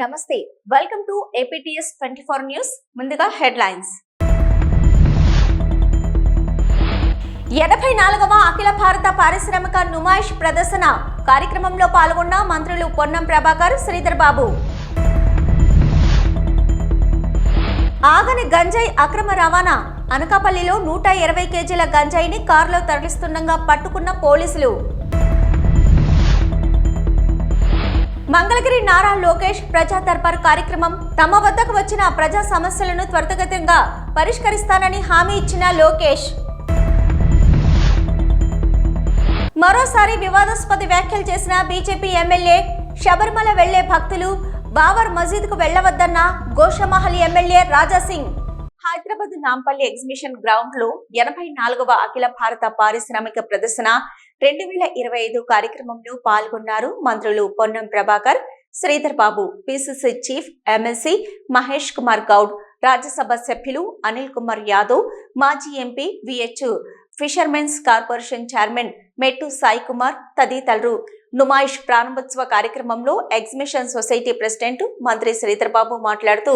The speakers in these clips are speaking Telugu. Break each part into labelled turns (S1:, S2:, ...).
S1: నమస్తే వెల్కమ్ టు APTS 24 న్యూస్. ముందుగా హెడ్లైన్స్. 84వ అఖిల భారత పారిశ్రామిక నుమాయిష్ ప్రదర్శన కార్యక్రమంలో పాల్గొన్న మంత్రులు పొన్నం ప్రభాకర్, శ్రీధర్ బాబు. ఆగని గంజాయి అక్రమ రవాణా. అనకాపల్లిలో 120 కేజీల గంజాయిని కారులో తరలిస్తుండగా పట్టుకున్న పోలీసులు. మంగళగిరి నారా లోకేష్ ప్రజా దర్బార్ కార్యక్రమం. తమ వద్దకు వచ్చిన ప్రజా సమస్యలను త్వరితగతిగా పరిష్కరిస్తానని హామీ ఇచ్చిన లోకేష్. మరోసారి వివాదాస్పద వ్యాఖ్యలు చేసిన బీజేపీ ఎమ్మెల్యే. శబరిమల వెళ్లే భక్తులు బాబర్ మసీద్ కు వెళ్లవద్దన్న Goshamahal MLA Raja Singh. Hyderabad Nampally exhibition ground లో 84వ అఖిల భారత పారిశ్రామిక ప్రదర్శన 2025 కార్యక్రమంలో పాల్గొన్నారు మంత్రులు Ponnam Prabhakar, Sridhar Babu, PCC chief MLC Mahesh Kumar Goud, Rajya Sabha సభ్యులు అనిల్ కుమార్ యాదవ్, మాజీ MP VH fishermen's corporation chairman Mettu Sai Kumar తదితరులు. నుమాయిష్ ప్రారంభోత్సవ కార్యక్రమంలో ఎగ్జిబిషన్ సొసైటీ ప్రెసిడెంట్ మంత్రి శ్రీధర్ బాబు మాట్లాడుతూ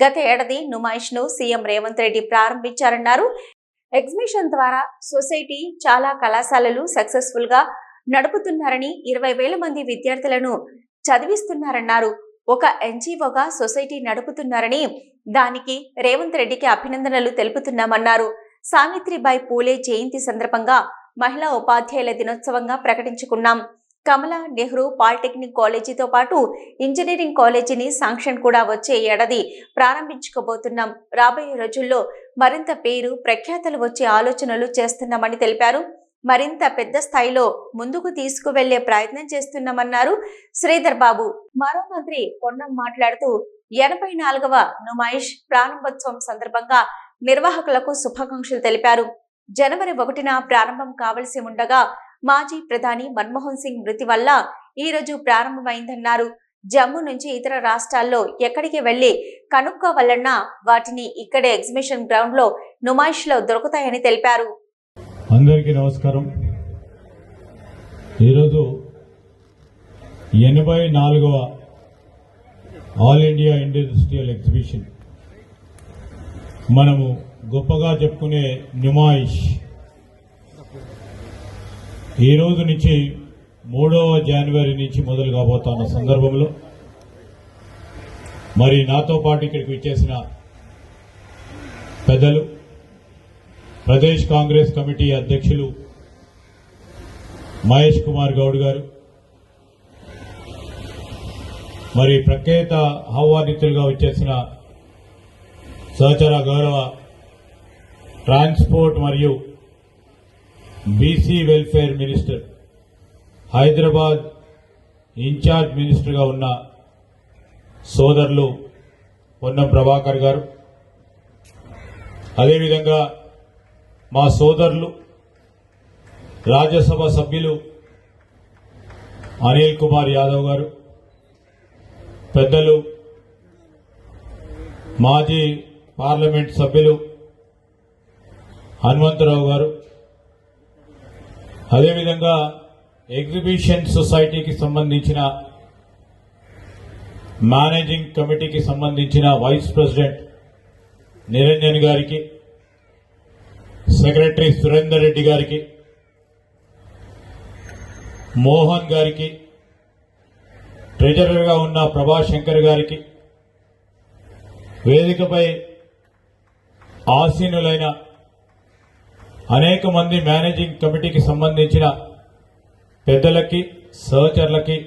S1: గత ఏడాది నుమాయిష్ ను సీఎం రేవంత్ రెడ్డి ప్రారంభించారన్నారు. ఎగ్జిబిషన్ ద్వారా సొసైటీ చాలా కళాశాలలు సక్సెస్ఫుల్ గా నడుపుతున్నారని, 20,000 మంది విద్యార్థులను చదివిస్తున్నారన్నారు. ఒక ఎన్జీఓగా సొసైటీ నడుపుతున్నారని, దానికి రేవంత్ రెడ్డికి అభినందనలు తెలుపుతున్నామన్నారు. సావిత్రిబాయి పూలే జయంతి సందర్భంగా మహిళా ఉపాధ్యాయుల దినోత్సవంగా ప్రకటించుకున్నాం. కమలా నెహ్రూ పాలిటెక్నిక్ కాలేజీతో పాటు ఇంజనీరింగ్ కాలేజీని శాంక్షన్ కూడా వచ్చే ఏడాది ప్రారంభించుకోబోతున్నాం. రాబోయే రోజుల్లో మరింత పేరు ప్రఖ్యాతలు వచ్చే ఆలోచనలు చేస్తున్నామని తెలిపారు. మరింత పెద్ద స్థాయిలో ముందుకు తీసుకువెళ్లే ప్రయత్నం చేస్తున్నామన్నారు శ్రీధర్ బాబు. మరో మంత్రి పొన్నం మాట్లాడుతూ 84వ నుమాయిష్ ప్రారంభోత్సవం సందర్భంగా నిర్వాహకులకు శుభాకాంక్షలు తెలిపారు. జనవరి 1న ప్రారంభం కావలసి ఉండగా మాజీ ప్రధాని మన్మోహన్ సింగ్ మృతి వల్ల ఈ రోజు ప్రారంభమైందన్నారు. జమ్మూ నుంచి ఇతర రాష్ట్రాల్లో ఎక్కడికి వెళ్లి కనుక్కోవాలన్నా వాటిని ఇక్కడే ఎగ్జిబిషన్ గ్రౌండ్ లో నుమాయిష్ లో దొరుకుతాయని తెలిపారు.
S2: అందరికీ నమస్కారం. ఈరోజు 84వ ఆల్ ఇండియా ఇండస్ట్రియల్ ఎగ్జిబిషన్, మనము గొప్పగా చెప్పుకునే నుమాయిష్ ఈ రోజు నుంచి 3వ జనవరి నుంచి మొదలు కాబోతున్న సందర్భంలో మరి నాతో పాటు ఇక్కడికి విచ్చేసిన పెద్దలు, ప్రదేశ్ కాంగ్రెస్ కమిటీ అధ్యక్షులు మహేష్ కుమార్ గౌడ్ గారు, మరి ప్రఖ్యాత ఆహ్వానితులుగా వచ్చేసిన సహచర గౌరవ ట్రాన్స్పోర్ట్ మరియు BC welfare minister, Hyderabad in charge మినిస్టర్గా ఉన్న సోదరులు పొన్నం ప్రభాకర్ గారు, అదేవిధంగా మా సోదరులు రాజ్యసభ సభ్యులు అనిల్ కుమార్ యాదవ్ గారు, పెద్దలు మాజీ పార్లమెంట్ సభ్యులు హనుమంతరావు గారు, అదేవిధంగా ఎగ్జిబిషన్ సొసైటీకి సంబంధించిన మేనేజింగ్ కమిటీకి సంబంధించిన వైస్ ప్రెసిడెంట్ నిరంజన్ గారికి, సెక్రటరీ సురేందర్ రెడ్డి గారికి, మోహన్ గారికి, ట్రెజరర్గా ఉన్న ప్రభాశంకర్ గారికి, వేదికపై ఆసీనులైన అనేక మంది మేనేజింగ్ కమిటీకి సంబంధించిన పెద్దలకి, సహచరులకి,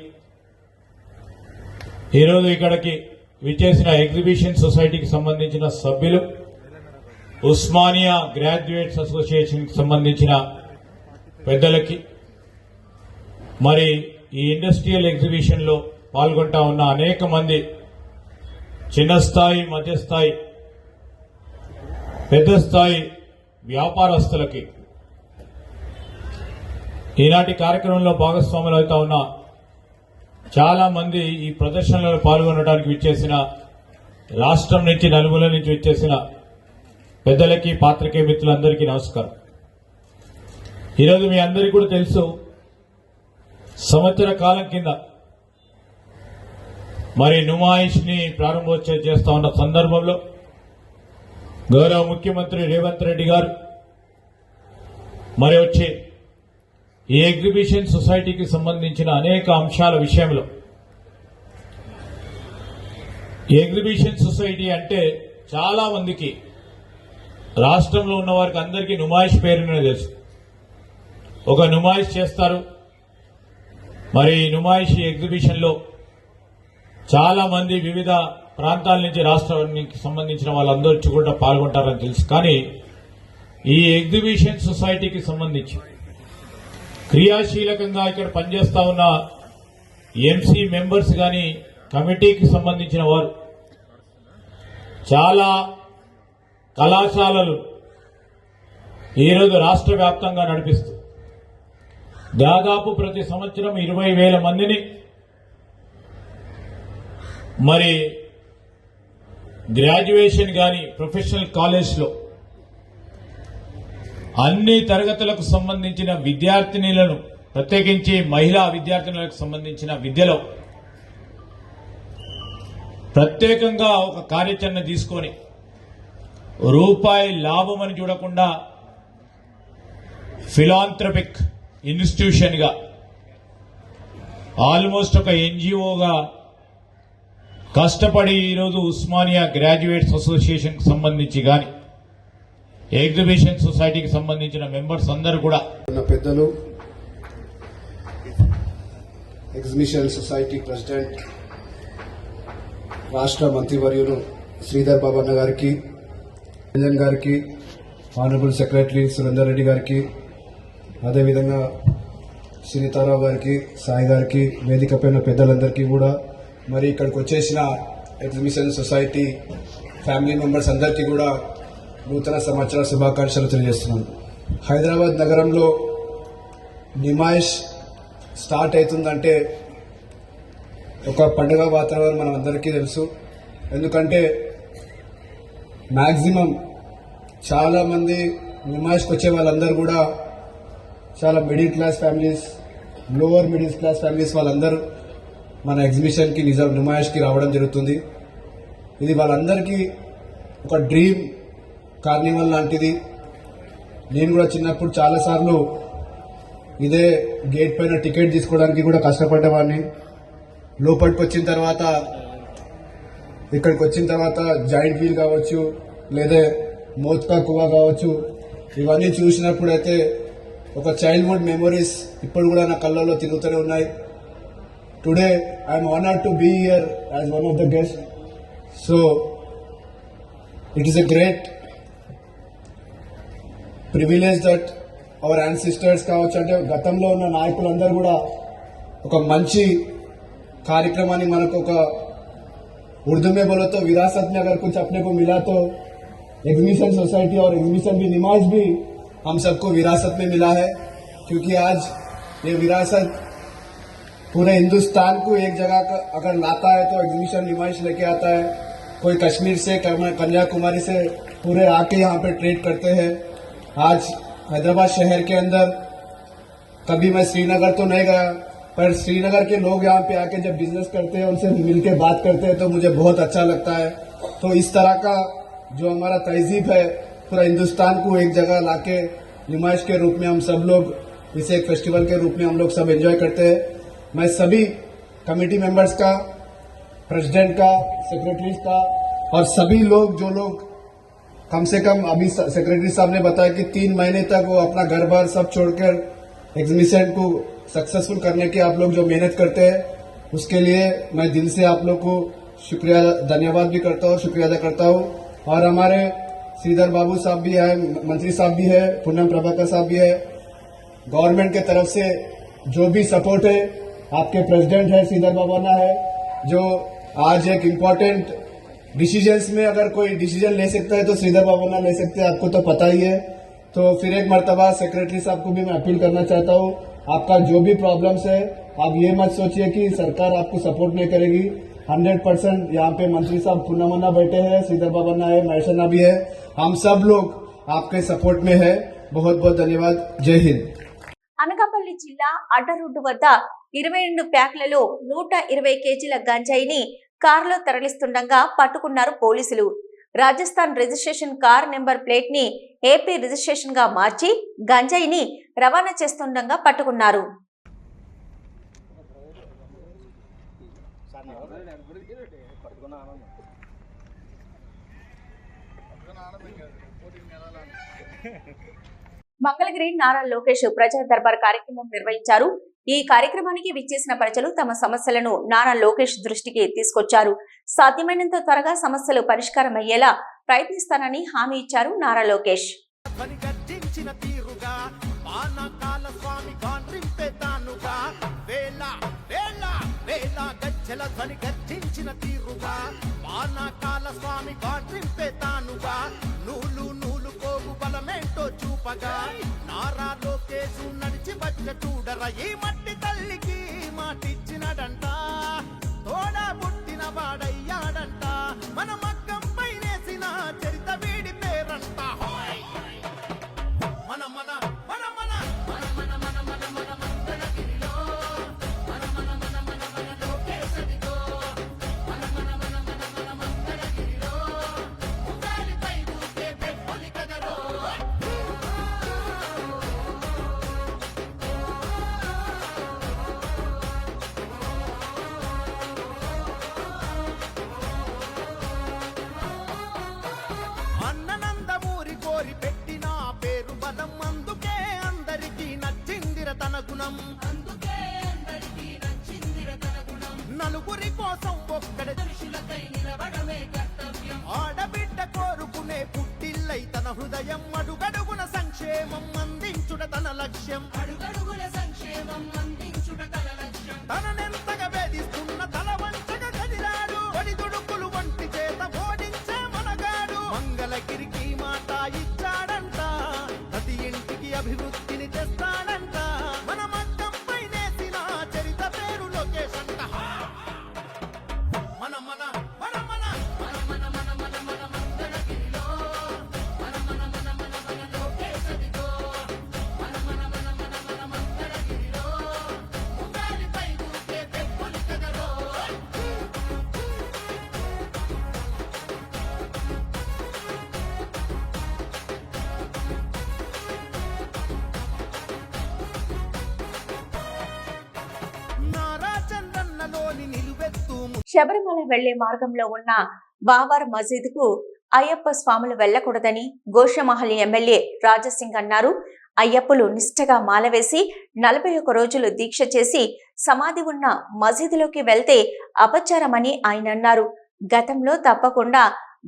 S2: ఈరోజు ఇక్కడికి విచ్చేసిన ఎగ్జిబిషన్ సొసైటీకి సంబంధించిన సభ్యులు, ఉస్మానియా గ్రాడ్యుయేట్స్ అసోసియేషన్కి సంబంధించిన పెద్దలకి, మరి ఈ ఇండస్ట్రియల్ ఎగ్జిబిషన్లో పాల్గొంటా ఉన్న అనేక మంది చిన్న స్థాయి, మధ్యస్థాయి, పెద్ద స్థాయి వ్యాపారస్తులకి, ఈనాటి కార్యక్రమంలో భాగస్వాములు అవుతా ఉన్న చాలా మంది, ఈ ప్రదర్శనలో పాల్గొనడానికి విచ్చేసిన రాష్ట్రం నుంచి నలుమూల నుంచి విచ్చేసిన పెద్దలకి, పాత్రికేయ మిత్రులందరికీ నమస్కారం. ఈరోజు మీ అందరికీ కూడా తెలుసు, సంవత్సర కాలం కింద మరి నుమాయిష్ ని ప్రారంభోత్సవం చేస్తా ఉన్న సందర్భంలో గౌరవ ముఖ్యమంత్రి రేవంత్ రెడ్డి గారు మరి వచ్చి ఈ ఎగ్జిబిషన్ సొసైటీకి సంబంధించిన అనేక అంశాల విషయంలో ఎగ్జిబిషన్ సొసైటీ అంటే చాలా మందికి రాష్ట్రంలో ఉన్న వారికి అందరికీ నుమాయిష్ పేరునే తెలుసు. ఒక నుమాయిష్ చేస్తారు. మరి నుమాయిష్ ఎగ్జిబిషన్ లో చాలా మంది వివిధ ప్రాంతాల నుంచి రాష్ట్రానికి సంబంధించిన వాళ్ళందరూ కూడా పాల్గొంటారని తెలుసు. కానీ ఈ ఎగ్జిబిషన్ సొసైటీకి సంబంధించి క్రియాశీలకంగా ఇక్కడ పనిచేస్తా ఉన్న ఎంసీ మెంబర్స్ గాని కమిటీకి సంబంధించిన వారు చాలా కళాశాలలు ఈరోజు రాష్ట్ర వ్యాప్తంగా నడిపిస్తూ దాదాపు ప్రతి సంవత్సరం 20,000 మందిని మరి గ్రాడ్యుయేషన్ గాని ప్రొఫెషనల్ కాలేజ్లో అన్ని తరగతులకు సంబంధించిన విద్యార్థినులను ప్రత్యేకించి మహిళా విద్యార్థినులకు సంబంధించిన విద్యలో ప్రత్యేకంగా ఒక కార్యాచరణ తీసుకొని రూపాయి లాభం అని చూడకుండా ఫిలాంథ్రపిక్ ఇన్స్టిట్యూషన్ గా ఆల్మోస్ట్ ఒక ఎన్జిఓగా కష్టపడి ఈరోజు ఉస్మానియా గ్రాడ్యుయేట్స్ అసోసియేషన్ కి సంబంధించి గాని ఎగ్జిబిషన్ సొసైటీకి సంబంధించిన మెంబర్స్ అందరూ కూడా
S3: ఉన్న పెద్దలు, ఎగ్జిబిషన్ సొసైటీ ప్రెసిడెంట్ రాష్ట్ర మంత్రివర్యులు శ్రీధర్ బాబన్న గారికి, రంజన్ గారికి, ఆనరబుల్ సెక్రటరీ సురేందర్ రెడ్డి గారికి, అదేవిధంగా సునీతారావు గారికి, సాయి గారికి, వేదిక పైన పెద్దలందరికీ కూడా, మరి ఇక్కడికి వచ్చేసిన ఎగ్జిబిషన్ సొసైటీ ఫ్యామిలీ మెంబర్స్ అందరికీ కూడా నూతన సంవత్సర శుభాకాంక్షలు తెలియజేస్తున్నాను. హైదరాబాద్ నగరంలో నిమాయిష్ స్టార్ట్ అవుతుందంటే ఒక పండుగ వాతావరణం మనం అందరికీ తెలుసు. ఎందుకంటే మ్యాక్సిమం చాలా మంది నిమాయిష్కి వచ్చే వాళ్ళందరూ కూడా చాలా middle class families, lower middle class families వాళ్ళందరూ మన ఎగ్జిబిషన్కి నిమాయిష్కి రావడం జరుగుతుంది. ఇది వాళ్ళందరికీ ఒక డ్రీమ్ కార్నివల్ లాంటిది. నేను కూడా చిన్నప్పుడు చాలాసార్లు ఇదే గేట్ పైన టికెట్ తీసుకోవడానికి కూడా కష్టపడ్డవాడిని. లోపలికి వచ్చిన తర్వాత, ఇక్కడికి వచ్చిన తర్వాత జాయింట్ వీల్ కావచ్చు, లేదా మోత్కా కువా కావచ్చు, ఇవన్నీ చూసినప్పుడైతే ఒక చైల్డ్హుడ్ మెమరీస్ ఇప్పుడు కూడా నా కళ్ళల్లో తిరుగుతూనే ఉన్నాయి. Today I'm honoured to be here as one of the guest. So it is a great privilege that our ancestors కావచ్చు, అంటే గతంలో ఉన్న నాయకులందరూ కూడా ఒక మంచి कार्यक्रमानी मन को उर्दू में बोलो तो विरासत में अगर कुछ अपने को मिला तो एग्जिबिशन सोसाइटी और एग्जिबिशन भी निमाइश भी हम सबको विरासत में मिला है. क्योंकि आज ये विरासत पूरे हिंदुस्तान को एक जगह अगर लाता है तो एग्जिबिशन निमाइश लेके आता है. कोई कश्मीर से, कन्याकुमारी से पूरे आके यहाँ पे ट्रेड करते हैं. आज हैदराबाद शहर के अंदर कभी मैं श्रीनगर तो नहीं गया, पर श्रीनगर के लोग यहाँ पे आके जब बिजनेस करते हैं, उनसे मिलके बात करते हैं तो मुझे बहुत अच्छा लगता है. तो इस तरह का जो हमारा तहजीब है पूरा हिंदुस्तान को एक जगह लाके नुमाइश के रूप में हम सब लोग इसे एक फेस्टिवल के रूप में हम लोग सब एंजॉय करते हैं. मैं सभी कमेटी मेंबर्स का, प्रेसिडेंट का, सेक्रेटरी का और सभी लोग जो लोग कम से कम अभी सेक्रेटरी साहब ने बताया कि 3 महीने तक वो अपना घर बार सब छोड़कर एग्जिबिशन को सक्सेसफुल करने की आप लोग जो मेहनत करते हैं, उसके लिए मैं दिल से आप लोग को शुक्रिया, धन्यवाद भी करता हूँ, शुक्रिया अदा करता हूँ. और हमारे श्रीधर बाबू साहब भी है, मंत्री साहब भी है, पूनम प्रभाकर साहब भी है. गवर्नमेंट के तरफ से जो भी सपोर्ट है, आपके प्रेसिडेंट है श्रीधर बाबाना है, जो आज एक इम्पोर्टेंट डिसीजंस में अगर कोई डिसीजन ले सकता है तो श्रीधर बाबाना ले सकते हैं, आपको तो पता ही है. तो फिर एक मर्तबा सेक्रेटरी साहब को भी मैं अपील करना चाहता हूँ, आपका जो भी प्रॉब्लम्स है आप ये मत सोचिए कि सरकार आपको सपोर्ट नहीं करेगी. 100% यहाँ पे मंत्री साहब पूनमन्ना बैठे हैं, श्रीधर बाबन्ना है, महेशन्ना भी है, हम सब लोग आपके सपोर्ट में है. बहुत बहुत धन्यवाद. जय हिंद.
S1: అనకాపల్లి జిల్లా అడ్డరోడ్డు వద్ద 22 ప్యాక్లలో 120 కేజీల గంజాయిని కారులో తరలిస్తుండగా పట్టుకున్నారు పోలీసులు. Rajasthan registration car number plate ని ఏపీ రిజిస్ట్రేషన్ గా మార్చి గంజాయిని రవాణా చేస్తుండగా పట్టుకున్నారు. మంగళగిరి నారా లోకేష్ ప్రజా దర్బార్ కార్యక్రమం నిర్వహించారు. ఈ కార్యక్రమానికి విచ్చేసిన ప్రజలు తమ సమస్యలను నారా లోకేష్ దృష్టికి తీసుకొచ్చారు. సాధ్యమైనంత త్వరగా సమస్యలు పరిష్కారం అయ్యేలా ప్రయత్నిస్తానని హామీ ఇచ్చారు నారా లోకేష్.
S4: చూపగా నారా లోకేశు నడిచి వచ్చ చూడర ఈ మట్టి తల్లికి మాటిచ్చినడంట, తోడా పుట్టిన వాడయ్యాడంట, మన మగ్గం పైనేసిన చరిత వీడి పేరంట. మన మన మన మన మన మన మన మన మన మంగళగిరిలో మన మన మన మన మన లోకేశదిగో మన మన మన మన మన మంగళగిరిలో ఉండాలిపై ఊకే పెట్టుని కదరో. అన్ననందమూరి కోరి పెట్టిన పేరు బలం, అందుకే అందరికీ నచ్చిందిర తన గుణం, నలుగురి కోసం ఒక్కడ దృష్టిలకై నిలబడమే కర్తవ్యం, ఆడబిడ్డ కోరుకునే పుట్టిల్లై తన హృదయం, అడుగడుగున సంక్షేమం అందించుట తన లక్ష్యం, అడుగడుగున సంక్షేమం అందించుట తన లక్ష్యం, తననెంతగా వేధిస్తున్న తల వంచగా కదిలాడు, ఒడిదుడుకులు వంటి చేత ఓడించే మనగాడు, మంగళగిరికి మాట ఇచ్చాడంట, ప్రతి ఇంటికి అభివృద్ధిని తెస్తాడంట, మన మగ్గం పైనేసిన చరిత పేరు లోకేష్ అంట. మన మన మన మన మన మన మన మన మన మంగళగిరిలో మన మన మన మన మన లోకేశదిగో మన మన మన మన మన మంగళగిరిలో ఉండాలిపై ఊకే పెట్టుని కదరో. నారా చంద్రన్నలోని నిలువెత్తు
S1: శబరిమల వెళ్లే మార్గంలో ఉన్న బావర్ మసీద్ కు అయ్యప్ప స్వాములు వెళ్లకూడదని గోషమహల్ ఎమ్మెల్యే రాజాసింగ్ అన్నారు. అయ్యప్పలు నిష్ఠగా మాలవేసి 41 రోజులు దీక్ష చేసి సమాధి ఉన్న మసీదులోకి వెళ్తే అపచారమని ఆయన అన్నారు. గతంలో తప్పకుండా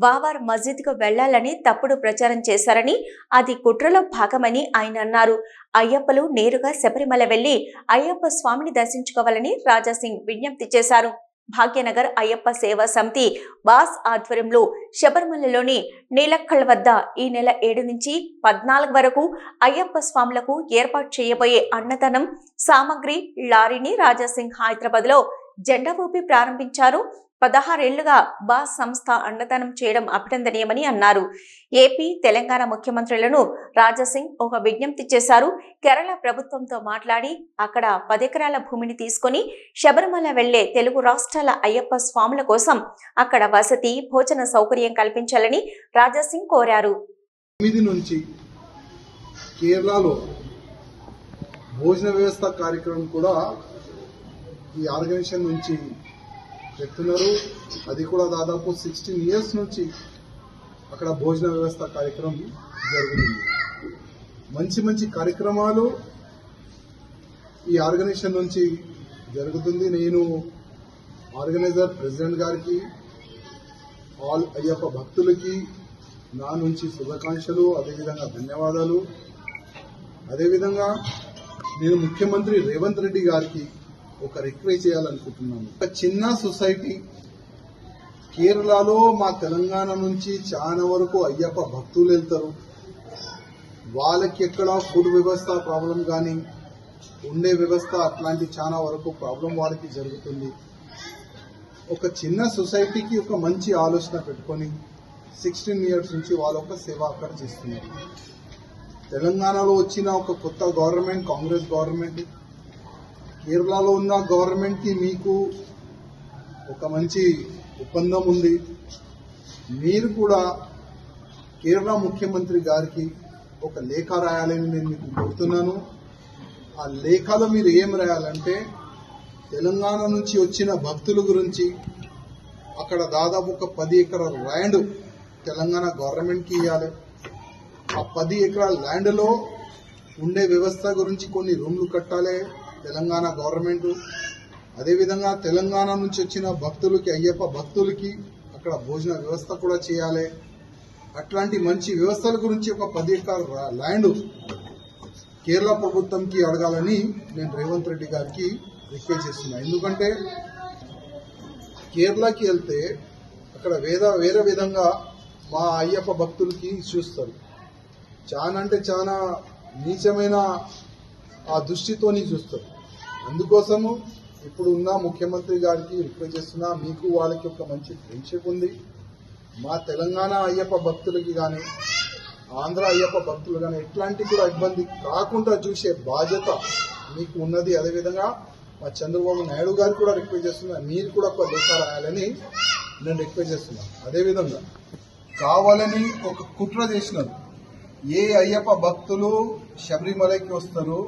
S1: బావర్ మసీద్ కు వెళ్లాలని తప్పుడు ప్రచారం చేశారని, అది కుట్రలో భాగమని ఆయన అన్నారు. అయ్యప్పలు నేరుగా శబరిమల వెళ్లి అయ్యప్ప స్వామిని దర్శించుకోవాలని రాజాసింగ్ విజ్ఞప్తి చేశారు. భాగ్యనగర్ అయ్యప్ప సేవా సమితి బాస్ ఆధ్వర్యంలో శబరిమలలోని నీలక్కల్ వద్ద ఈ నెల 7 నుంచి 14 వరకు అయ్యప్ప స్వాములకు ఏర్పాటు చేయబోయే అన్నదానం సామగ్రి లారీని రాజాసింగ్ హైదరాబాద్ లో జెండా ఊపి ప్రారంభించారు. 16 ఏళ్లుగా బాస్ సంస్థ అన్నదానం చేయడం అభినందనీయమని అన్నారు. ఏపీ, తెలంగాణ ముఖ్యమంత్రులను రాజాసింగ్ ఒక విజ్ఞప్తి చేశారు. కేరళ ప్రభుత్వంతో మాట్లాడి అక్కడ 10 ఎకరాల భూమిని తీసుకొని శబరిమల వెళ్లే తెలుగు రాష్ట్రాల అయ్యప్ప స్వాముల కోసం అక్కడ వసతి, భోజన సౌకర్యం కల్పించాలని రాజాసింగ్ కోరారు.
S5: 9 నుంచి కేరళలో భోజన వ్యవస్థ కార్యక్రమం కూడా ఈ ఆర్గనైజేషన్ నుంచి చెప్తున్నారు. అది కూడా దాదాపు 16 ఇయర్స్ నుంచి అక్కడ భోజన వ్యవస్థ కార్యక్రమం జరుగుతుంది. మంచి మంచి కార్యక్రమాలు ఈ ఆర్గనైజేషన్ నుంచి జరుగుతుంది. నేను ఆర్గనైజర్ ప్రెసిడెంట్ గారికి, ఆల్ అయ్యప్ప భక్తులకి నా నుంచి శుభాకాంక్షలు, అదేవిధంగా ధన్యవాదాలు. అదేవిధంగా నేను ముఖ్యమంత్రి రేవంత్ రెడ్డి గారికి ఒక రిక్వెస్ట్ చేయాలనుకుంటున్నాను. ఒక చిన్న సొసైటీ కేరళలో మా తెలంగాణ నుంచి చాలా వరకు అయ్యప్ప భక్తులు వెళ్తారు. వాళ్ళకి ఎక్కడ ఫుడ్ వ్యవస్థ ప్రాబ్లం కానీ ఉండే వ్యవస్థ అట్లాంటి చాలా వరకు ప్రాబ్లం వాళ్ళకి జరుగుతుంది. ఒక చిన్న సొసైటీకి ఒక మంచి ఆలోచన పెట్టుకొని 16 ఇయర్స్ నుంచి వాళ్ళ ఒక సేవ అక్కడ చేస్తున్నారు. తెలంగాణలో వచ్చిన ఒక కొత్త గవర్నమెంట్, కాంగ్రెస్ గవర్నమెంట్, కేరళలో ఉన్న గవర్నమెంట్కి మీకు ఒక మంచి ఒప్పందం ఉంది. మీరు కూడా కేరళ ముఖ్యమంత్రి గారికి ఒక లేఖ రాయాలని నేను మీకు కోరుతున్నాను. ఆ లేఖలో మీరు ఏం రాయాలంటే తెలంగాణ నుంచి వచ్చిన భక్తుల గురించి, అక్కడ దాదాపు ఒక 10 ఎకరాల ల్యాండ్ తెలంగాణ గవర్నమెంట్కి ఇవ్వాలి. ఆ 10 ఎకరాల ల్యాండ్లో ఉండే వ్యవస్థ గురించి కొన్ని రూమ్లు కట్టాలి తెలంగాణ గవర్నమెంట్. అదేవిధంగా తెలంగాణ నుంచి వచ్చిన భక్తులకి, అయ్యప్ప భక్తులకి అక్కడ భోజన వ్యవస్థ కూడా చేయాలి. అట్లాంటి మంచి వ్యవస్థల గురించి ఒక 10 ఎకరాల ల్యాండ్ కేరళ ప్రభుత్వంకి అడగాలని నేను రేవంత్ రెడ్డి గారికి రిక్వెస్ట్ చేస్తున్నాను. ఎందుకంటే కేరళకి వెళ్తే అక్కడ వేరే విధంగా మా అయ్యప్ప భక్తులకి చూస్తారు. చాలా అంటే చాలా నీచమైన ఆ దృష్టితోని చూస్తారు. అందుకోసము ఇప్పుడు ఉన్న ముఖ్యమంత్రి గారికి రిక్వెస్ట్ చేస్తున్నా, మీకు వాళ్ళకి ఒక మంచి ఫ్రెండ్షిప్ ఉంది. మా తెలంగాణ అయ్యప్ప భక్తులకి కానీ ఆంధ్ర అయ్యప్ప భక్తులు కానీ ఎట్లాంటి కూడా ఇబ్బంది కాకుండా చూసే బాధ్యత మీకు ఉన్నది. అదేవిధంగా మా చంద్రబాబు నాయుడు గారు కూడా రిక్వెస్ట్ చేస్తున్నా, మీరు కూడా ఒక లేఖ రాయాలని నేను రిక్వెస్ట్ చేస్తున్నాను. అదేవిధంగా కావాలని ఒక కుట్ర చేసినారు. ఏ అయ్యప్ప భక్తులు శబరిమలకి వస్తారు,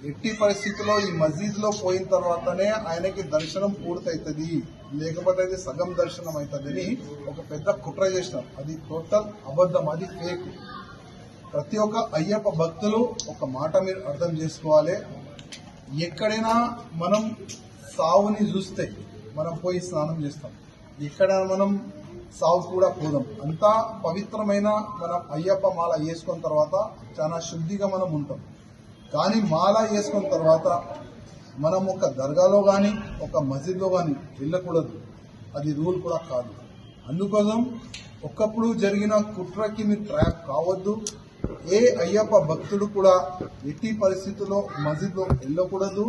S5: ఎట్టి పరిస్థితుల్లో ఈ మస్జిద్లో పోయిన తర్వాతనే ఆయనకి దర్శనం పూర్తవుతుంది, లేకపోతే అది సగం దర్శనం అవుతుందని ఒక పెద్ద కుట్ర చేసినారు. అది టోటల్ అబద్ధం, అది ఫేక్. ప్రతి ఒక్క అయ్యప్ప భక్తులు ఒక మాట మీరు అర్థం చేసుకోవాలి. ఎక్కడైనా మనం సావుని చూస్తే మనం పోయి స్నానం చేస్తాం, ఎక్కడ మనం సావు కూడా పోదాం. అంతా పవిత్రమైన మనం అయ్యప్ప మాల వేసుకున్న తర్వాత చాలా శుద్ధిగా మనం ఉంటాం. కానీ మాల వేసుకున్న తర్వాత మనం ఒక దర్గాలో కానీ ఒక మస్జిద్లో కానీ వెళ్ళకూడదు, అది రూల్ కూడా కాదు. అందుకోసం ఒకప్పుడు జరిగిన కుట్రకి మీరు ట్రాప్ కావద్దు. ఏ అయ్యప్ప భక్తుడు కూడా ఎట్టి పరిస్థితుల్లో మస్జిద్లో వెళ్ళకూడదు.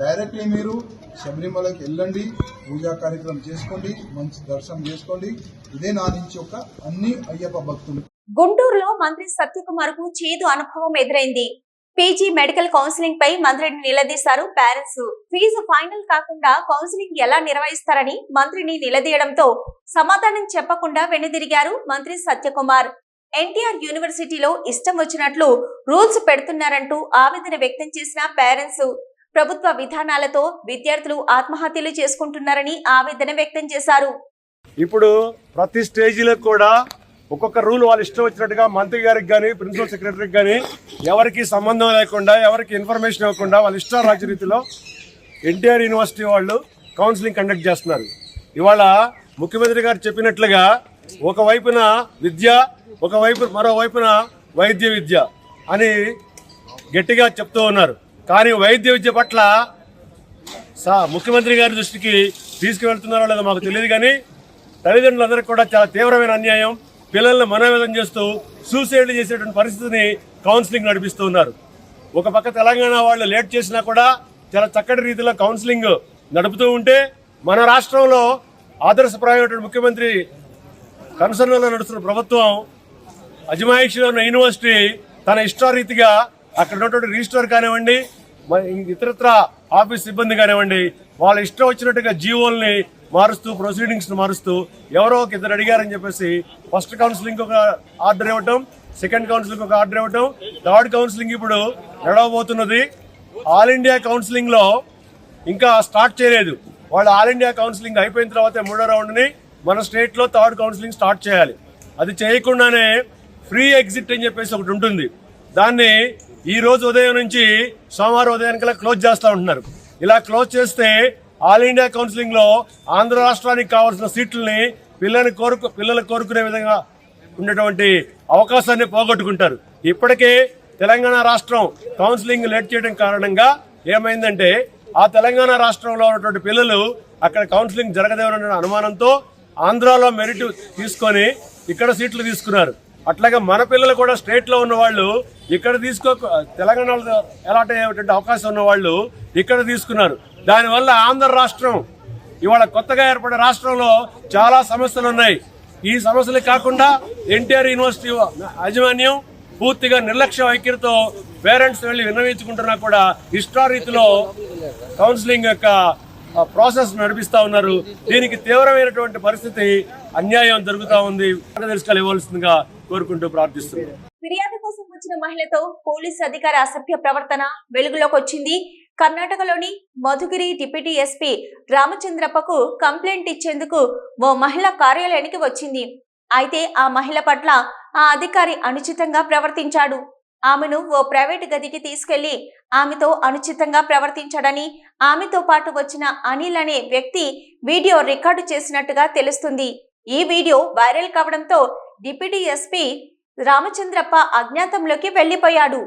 S5: డైరెక్ట్లీ మీరు శబరిమలకి వెళ్ళండి, పూజా కార్యక్రమం చేసుకోండి, మంచి దర్శనం చేసుకోండి. ఇదే నా నుంచి ఒక అన్ని అయ్యప్ప భక్తులు.
S1: గుంటూరులో మంత్రి సత్యకుమార్కు చేదు అనుభవం ఎదురైంది. పీజీ మెడికల్ కౌన్సిలింగ్ పై మంత్రిని నిలదీశారు పేరెంట్స్. ఫీజు ఫైనల్ కాకుండా కౌన్సిలింగ్ ఎలా నిర్వహిస్తారని మంత్రిని నిలదీయడంతో సమాధానం చెప్పకుండా వెనుదిరిగారు మంత్రి సత్యకుమార్. ఎన్టీఆర్ యూనివర్సిటీలో ఇష్టం వచ్చినట్లు రూల్స్ పెడుతున్నారంటూ ఆవేదన వ్యక్తం చేసిన పేరెంట్స్ ప్రభుత్వ విధానాలతో విద్యార్థులు ఆత్మహత్యలు చేసుకుంటున్నారని ఆవేదన వ్యక్తం చేశారు.
S6: ఇప్పుడు ప్రతి స్టేజీలో కూడా ఒక్కొక్క రూల్ వాళ్ళు ఇష్టం వచ్చినట్టుగా మంత్రి గారికి కానీ ప్రిన్సిపల్ సెక్రటరీకి కానీ ఎవరికి సంబంధం లేకుండా, ఎవరికి ఇన్ఫర్మేషన్ ఇవ్వకుండా వాళ్ళ ఇష్ట రాజరీతిలో ఎన్టీఆర్ యూనివర్సిటీ వాళ్ళు కౌన్సిలింగ్ కండక్ట్ చేస్తున్నారు. ఇవాళ ముఖ్యమంత్రి గారు చెప్పినట్లుగా ఒకవైపున విద్య, మరోవైపున వైద్య విద్య అని గట్టిగా చెప్తూ ఉన్నారు. కానీ వైద్య విద్య పట్ల ముఖ్యమంత్రి గారి దృష్టికి తీసుకువెళ్తున్నారో లేదో మాకు తెలియదు. కానీ తల్లిదండ్రులందరికీ కూడా చాలా తీవ్రమైన అన్యాయం. పిల్లల్ని మనోవేదన చేస్తూ సూసైడ్ చేసేటువంటి పరిస్థితిని కౌన్సిలింగ్ నడిపిస్తూ ఉన్నారు. ఒక పక్క తెలంగాణ వాళ్ళు లేట్ చేసినా కూడా చాలా చక్కటి రీతిలో కౌన్సిలింగ్ నడుపుతూ ఉంటే, మన రాష్ట్రంలో ఆదర్శప్రాయమైన ముఖ్యమంత్రి కన్సర్న్లో నడుస్తున్న ప్రభుత్వం అజమాయిషిలో ఉన్న యూనివర్సిటీ తన ఇష్టారీతిగా అక్కడ ఉన్నటువంటి రిజిస్ట్రార్ కానివ్వండి, ఇతరత్ర ఆఫీస్ సిబ్బంది కానివ్వండి, వాళ్ళ ఇష్టం వచ్చినట్టుగా జీవోల్ని మారుస్తూ, ప్రొసీడింగ్స్ మారుస్తూ, ఎవరో ఒక ఇద్దరు అడిగారని చెప్పేసి ఫస్ట్ కౌన్సిలింగ్ ఒక ఆర్డర్ ఇవ్వటం, సెకండ్ కౌన్సిలింగ్ ఒక ఆర్డర్ ఇవ్వటం, థర్డ్ కౌన్సిలింగ్ ఇప్పుడు నడవబోతున్నది. ఆల్ ఇండియా కౌన్సిలింగ్ లో ఇంకా స్టార్ట్ చేయలేదు. వాళ్ళు ఆల్ ఇండియా కౌన్సిలింగ్ అయిపోయిన తర్వాత మూడో రౌండ్ని మన స్టేట్ లో థర్డ్ కౌన్సిలింగ్ స్టార్ట్ చేయాలి. అది చేయకుండానే ఫ్రీ ఎగ్జిట్ అని చెప్పేసి ఒకటి ఉంటుంది. దాన్ని ఈ రోజు ఉదయం నుంచి సోమవారం ఉదయానికల్లా క్లోజ్ చేస్తూ ఉంటున్నారు. ఇలా క్లోజ్ చేస్తే ఆల్ ఇండియా కౌన్సిలింగ్ లో ఆంధ్ర రాష్ట్రానికి కావాల్సిన సీట్లని పిల్లలు కోరుకునే విధంగా ఉన్నటువంటి అవకాశాన్ని పోగొట్టుకుంటారు. ఇప్పటికే తెలంగాణ రాష్ట్రం కౌన్సిలింగ్ లేట్ చేయడం కారణంగా ఏమైందంటే, ఆ తెలంగాణ రాష్ట్రంలో ఉన్నటువంటి పిల్లలు అక్కడ కౌన్సిలింగ్ జరగదేవన్న అనుమానంతో ఆంధ్రాలో మెరిట్ తీసుకొని ఇక్కడ సీట్లు తీసుకున్నారు. అట్లాగే మన పిల్లలు కూడా స్టేట్ లో ఉన్న వాళ్ళు ఇక్కడ తెలంగాణలో అలాట్ అయ్యేటువంటి అవకాశం ఉన్న వాళ్ళు ఇక్కడ తీసుకున్నారు. దానివల్ల ఆంధ్ర రాష్ట్రం ఇవాళ కొత్తగా ఏర్పడే రాష్ట్రంలో చాలా సమస్యలు ఉన్నాయి. ఈ సమస్యలు కాకుండా ఎన్టీఆర్ యూనివర్సిటీ యాజమాన్యం పూర్తిగా నిర్లక్ష్య వైఖరితో పేరెంట్స్ వెళ్లి విన్నవించుకుంటున్నా కూడా ఇష్టారీతిలో కౌన్సిలింగ్ యొక్క ప్రాసెస్ నడిపిస్తా ఉన్నారు. దీనికి తీవ్రమైనటువంటి పరిస్థితి, అన్యాయం జరుగుతా ఉంది. మార్గదర్శకాలు ఇవ్వాల్సిందిగా కోరుకుంటూ ప్రార్థిస్తున్నాను.
S1: ఫిర్యాదు కోసం వచ్చిన మహిళతో పోలీసు అధికారి అసభ్య ప్రవర్తన వెలుగులోకి వచ్చింది. కర్ణాటకలోని మధుగిరి డిప్యూటీ ఎస్పీ రామచంద్రప్పకు కంప్లైంట్ ఇచ్చేందుకు ఓ మహిళ కార్యాలయానికి వచ్చింది. అయితే ఆ మహిళ పట్ల ఆ అధికారి అనుచితంగా ప్రవర్తించాడు. ఆమెను ఓ ప్రైవేటు గదికి తీసుకెళ్లి ఆమెతో అనుచితంగా ప్రవర్తించాడని, ఆమెతో పాటు వచ్చిన అనిల్ అనే వ్యక్తి వీడియో రికార్డు చేసినట్టుగా తెలుస్తుంది. ఈ వీడియో వైరల్ కావడంతో డిప్యూటీ ఎస్పీ రామచంద్రప్ప అజ్ఞాతంలోకి వెళ్లిపోయాడు.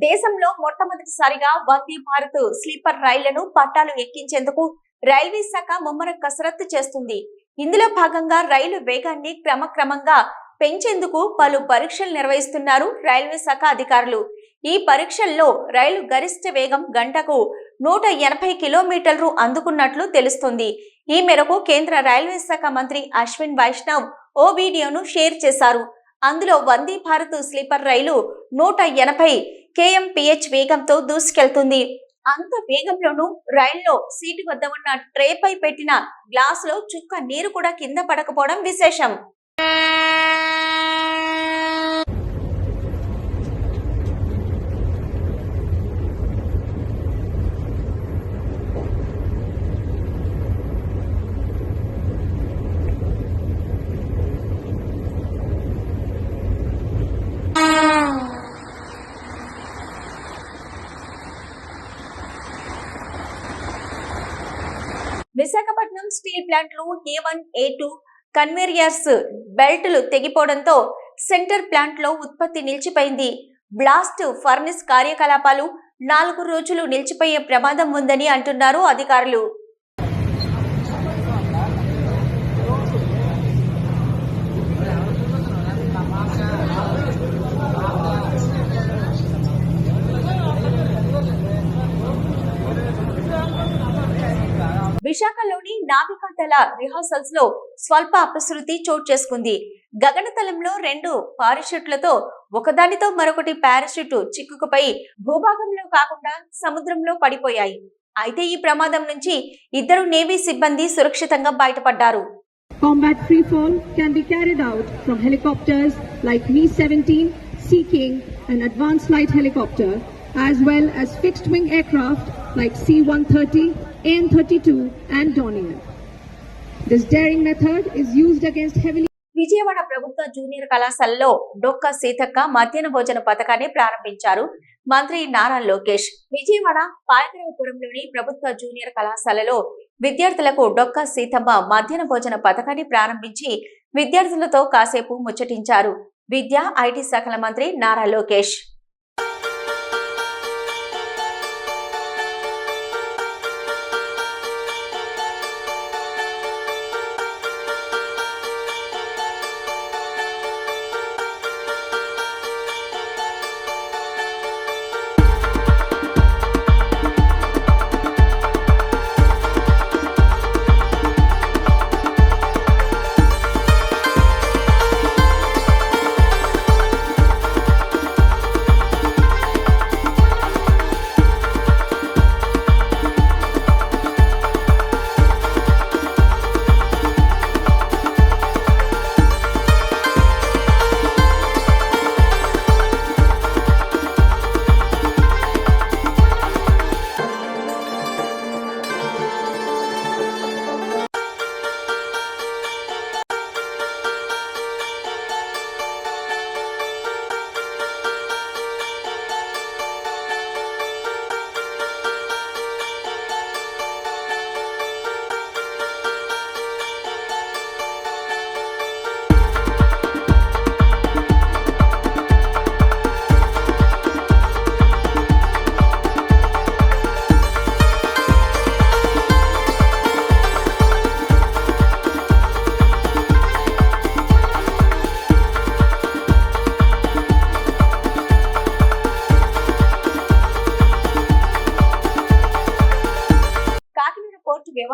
S1: దేశంలో మొట్టమొదటిసారిగా వందే భారత్ స్లీపర్ రైళ్లను పట్టాలు ఎక్కించేందుకు రైల్వే శాఖ ముమ్మర కసరత్తు చేస్తుంది. ఇందులో భాగంగా రైలు వేగాన్ని క్రమక్రమంగా పెంచేందుకు పలు పరీక్షలు నిర్వహిస్తున్నారు రైల్వే శాఖ అధికారులు. ఈ పరీక్షల్లో రైలు గరిష్ట వేగం గంటకు 180 కిలోమీటర్లు అందుకున్నట్లు తెలుస్తుంది. ఈ మేరకు కేంద్ర రైల్వే శాఖ మంత్రి అశ్విన్ వైష్ణవ్ ఓ వీడియోను షేర్ చేశారు. అందులో వందే భారత్ స్లీపర్ రైలు 180 kmph వేగంతో దూసుకెళ్తుంది. అంత వేగంలోనూ రైల్లో సీటు వద్ద ఉన్న ట్రేపై పెట్టిన గ్లాసులో చుక్క నీరు కూడా కింద పడకపోవడం విశేషం. విశాఖపట్నం స్టీల్ ప్లాంట్లు A1, A2 కన్వేయర్స్ బెల్ట్లు తెగిపోవడంతో సెంటర్ ప్లాంట్ లో ఉత్పత్తి నిలిచిపోయింది. బ్లాస్ట్ ఫర్నిస్ కార్యకలాపాలు 4 రోజులు నిలిచిపోయే ప్రమాదం ఉందని అంటున్నారు అధికారులు. విశాఖలోని నావికాదళ రిహార్సల్స్ లో స్వల్ప అపశృతి చోటు చేసుకుంది. గగనతలంలో 2 పారాషూట్లతో ఒకదానితో మరొకటి పారాషూట్ చిక్కుకుపోయి భూభాగంలో కాకుండా సముద్రంలో పడిపోయాయి. అయితే ఈ ప్రమాదం నుంచి 2 నేవీ సిబ్బంది సురక్షితంగా బయటపడ్డారు.
S7: Combat free fall can be carried out from helicopters like Mi-17, Sea King and Advanced Light Helicopter, as well as fixed wing aircraft like C-130, AN-32 and Dornier. This daring method is used against heavily.
S1: Vijayawada ప్రభుత్వ జూనియర్ కళాశాలలో డొక్క సీతక్క మధ్యాహ్న భోజన పథకాన్ని ప్రారంభించారు మంత్రి నారా లోకేష్. విజయవాడ పాయకరావుపురంలోని ప్రభుత్వ జూనియర్ కళాశాలలో విద్యార్థులకు డొక్క సీతమ్మ మధ్యాహ్న భోజన పథకాన్ని ప్రారంభించి విద్యార్థులతో కాసేపు ముచ్చటించారు విద్యా ఐటీ శాఖల మంత్రి నారా లోకేష్.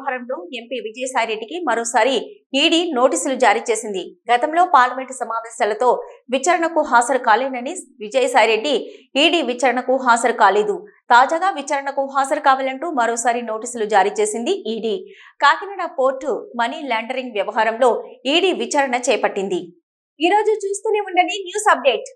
S1: వ్యవహారంలో ఎంపీ విజయసాయిరెడ్డికి మరోసారి ఈడీ నోటీసులు జారీ చేసింది. గతంలో పార్లమెంటు సమావేశాలతో విచారణకు హాజరు కాలేనని విజయసాయిరెడ్డి ఈడీ విచారణకు హాజరు కాలేదు. తాజాగా విచారణకు హాజరు కావాలంటూ మరోసారి నోటీసులు జారీ చేసింది ED. Kakinada port money laundering వ్యవహారంలో ఈడీ విచారణ చేపట్టింది. ఈ రోజు చూస్తూనే ఉండండి న్యూస్ అప్డేట్.